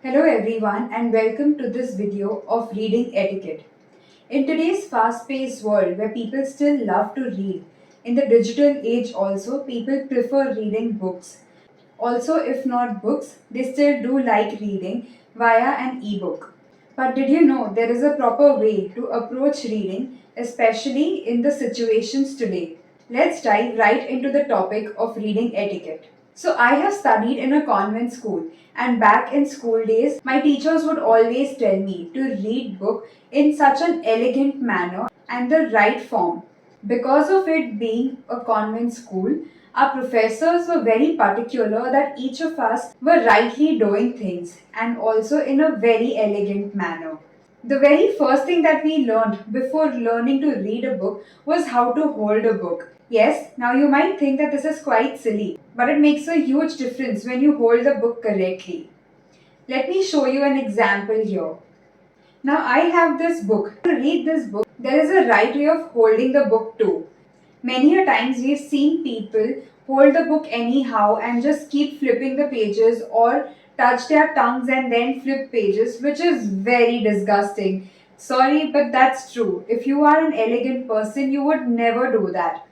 Hello everyone and welcome to this video of reading etiquette. In today's fast-paced world where people still love to read, in the digital age also people prefer reading books. Also if not books, they still do like reading via an ebook. But did you know there is a proper way to approach reading, especially in the situations today? Let's dive right into the topic of reading etiquette. So, I have studied in a convent school, and back in school days, my teachers would always tell me to read book in such an elegant manner and the right form. Because of it being a convent school, our professors were very particular that each of us were rightly doing things and also in a very elegant manner. The very first thing that we learned before learning to read a book was how to hold a book. Yes, now you might think that this is quite silly, but it makes a huge difference when you hold the book correctly. Let me show you an example here. Now I have this book. To read this book, there is a right way of holding the book too. Many a times we've seen people hold the book anyhow and just keep flipping the pages or touch their tongues and then flip pages, which is very disgusting. Sorry, but that's true. If you are an elegant person, you would never do that.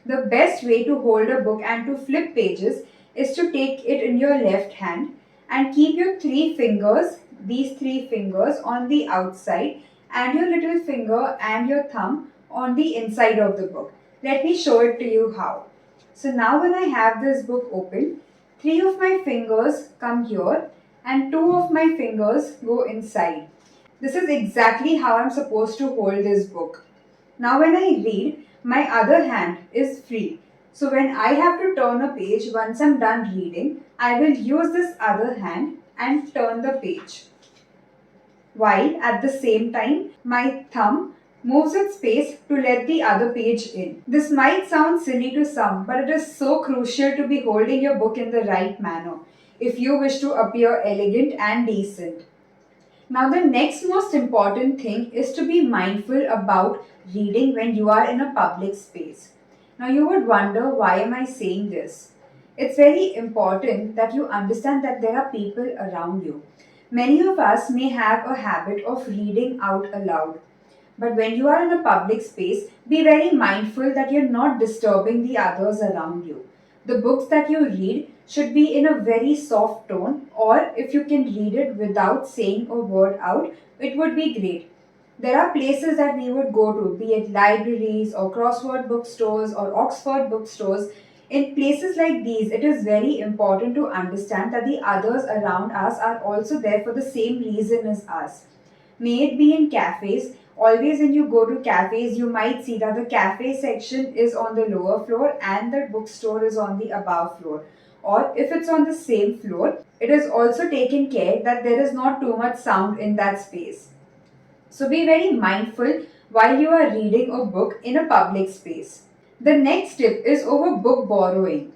The best way to hold a book and to flip pages is to take it in your left hand and keep your three fingers, these three fingers, on the outside and your little finger and your thumb on the inside of the book. Let me show it to you how. So now when I have this book open, three of my fingers come here and two of my fingers go inside. This is exactly how I'm supposed to hold this book. Now when I read, my other hand is free. So when I have to turn a page once I'm done reading, I will use this other hand and turn the page. While at the same time, my thumb moves its space to let the other page in. This might sound silly to some, but it is so crucial to be holding your book in the right manner if you wish to appear elegant and decent. Now, the next most important thing is to be mindful about reading when you are in a public space. Now, you would wonder, why am I saying this? It's very important that you understand that there are people around you. Many of us may have a habit of reading out aloud. But when you are in a public space, be very mindful that you're not disturbing the others around you. The books that you read should be in a very soft tone, or if you can read it without saying a word out, it would be great. There are places that we would go to, be it libraries or crossword bookstores or Oxford bookstores. In places like these, it is very important to understand that the others around us are also there for the same reason as us. May it be in cafes. Always, when you go to cafes, you might see that the cafe section is on the lower floor and the bookstore is on the above floor. Or if it's on the same floor, it is also taken care that there is not too much sound in that space. So be very mindful while you are reading a book in a public space. The next tip is over book borrowing.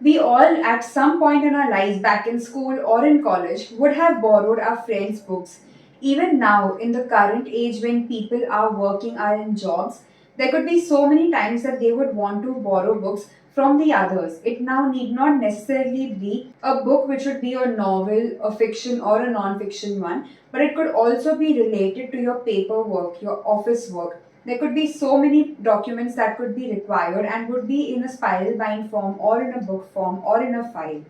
We all, at some point in our lives, back in school or in college, would have borrowed our friends' books. Even now, in the current age when people are working, are in jobs, there could be so many times that they would want to borrow books from the others. It now need not necessarily be a book which would be a novel, a fiction, or a non fiction one, but it could also be related to your paperwork, your office work. There could be so many documents that could be required and would be in a spiral bind form or in a book form or in a file.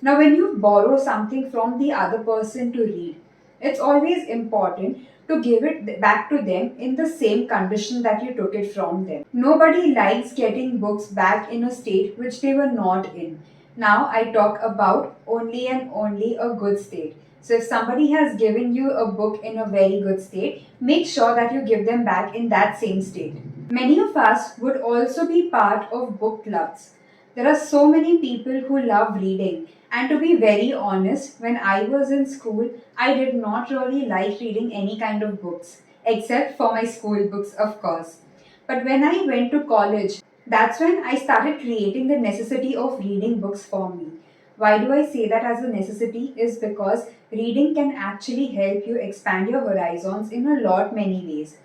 Now, when you borrow something from the other person to read, it's always important to give it back to them in the same condition that you took it from them. Nobody likes getting books back in a state which they were not in. Now, I talk about only and only a good state. So, if somebody has given you a book in a very good state, make sure that you give them back in that same state. Many of us would also be part of book clubs. There are so many people who love reading, and to be very honest, when I was in school, I did not really like reading any kind of books, except for my school books, of course. But when I went to college, that's when I started creating the necessity of reading books for me. Why do I say that as a necessity? Is because reading can actually help you expand your horizons in a lot many ways.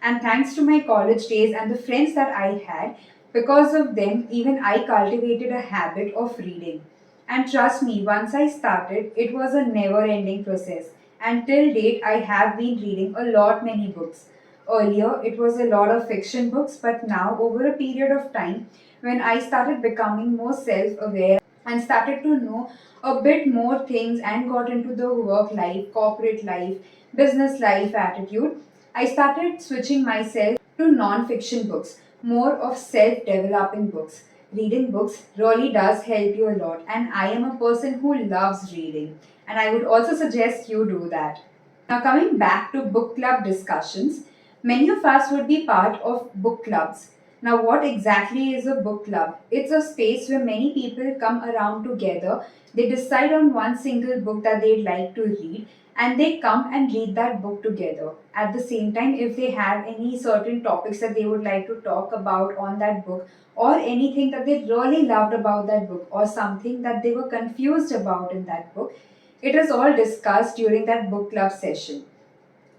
And thanks to my college days and the friends that I had, because of them, even I cultivated a habit of reading. And trust me, once I started, it was a never ending process. And till date, I have been reading a lot many books. Earlier, it was a lot of fiction books, but now, over a period of time, when I started becoming more self aware and started to know a bit more things and got into the work life, corporate life, business life attitude, I started switching myself to non fiction books, more of self developing books. Reading books really does help you a lot, and I am a person who loves reading, and I would also suggest you do that. Now, coming back to book club discussions, many of us would be part of book clubs. Now, what exactly is a book club? It's a space where many people come around together. They decide on one single book that they'd like to read, and they come and read that book together. At the same time, if they have any certain topics that they would like to talk about on that book, or anything that they really loved about that book, or something that they were confused about in that book, it is all discussed during that book club session.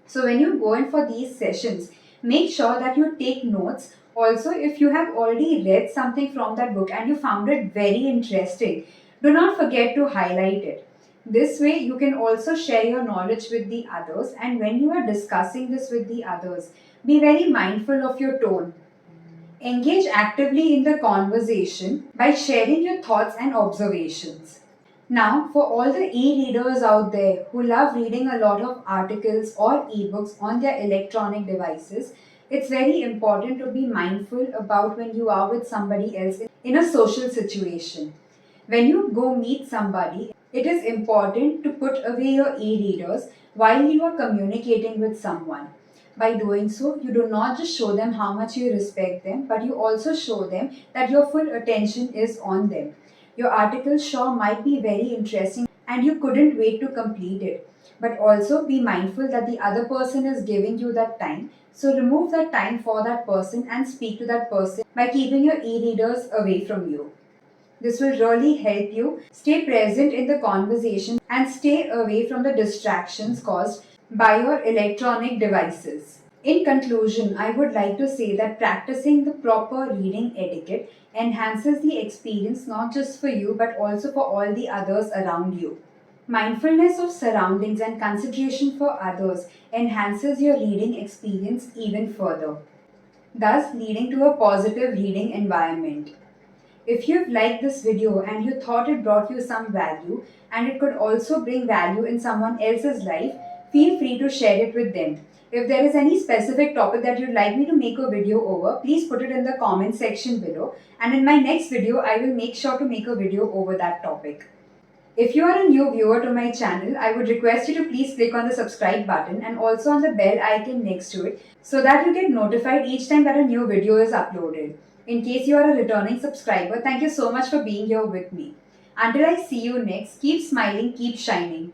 So when you go in for these sessions, make sure that you take notes. Also, if you have already read something from that book and you found it very interesting, do not forget to highlight it. This way, you can also share your knowledge with the others, and when you are discussing this with the others, be very mindful of your tone. Engage actively in the conversation by sharing your thoughts and observations. Now, for all the e readers out there who love reading a lot of articles or ebooks on their electronic devices, it's very important to be mindful about when you are with somebody else in a social situation. When you go meet somebody, it is important to put away your e readers while you are communicating with someone. By doing so, you do not just show them how much you respect them, but you also show them that your full attention is on them. Your article sure might be very interesting and you couldn't wait to complete it. But also be mindful that the other person is giving you that time. So remove that time for that person and speak to that person by keeping your e readers away from you. This will really help you stay present in the conversation and stay away from the distractions caused by your electronic devices. In conclusion, I would like to say that practicing the proper reading etiquette enhances the experience not just for you but also for all the others around you. Mindfulness of surroundings and consideration for others enhances your reading experience even further, thus leading to a positive reading environment. If you've liked this video and you thought it brought you some value and it could also bring value in someone else's life, feel free to share it with them. If there is any specific topic that you'd like me to make a video over, please put it in the comment section below, and in my next video I will make sure to make a video over that topic. If you are a new viewer to my channel, I would request you to please click on the subscribe button and also on the bell icon next to it so that you get notified each time that a new video is uploaded. In case you are a returning subscriber, thank you so much for being here with me. Until I see you next, keep smiling, keep shining.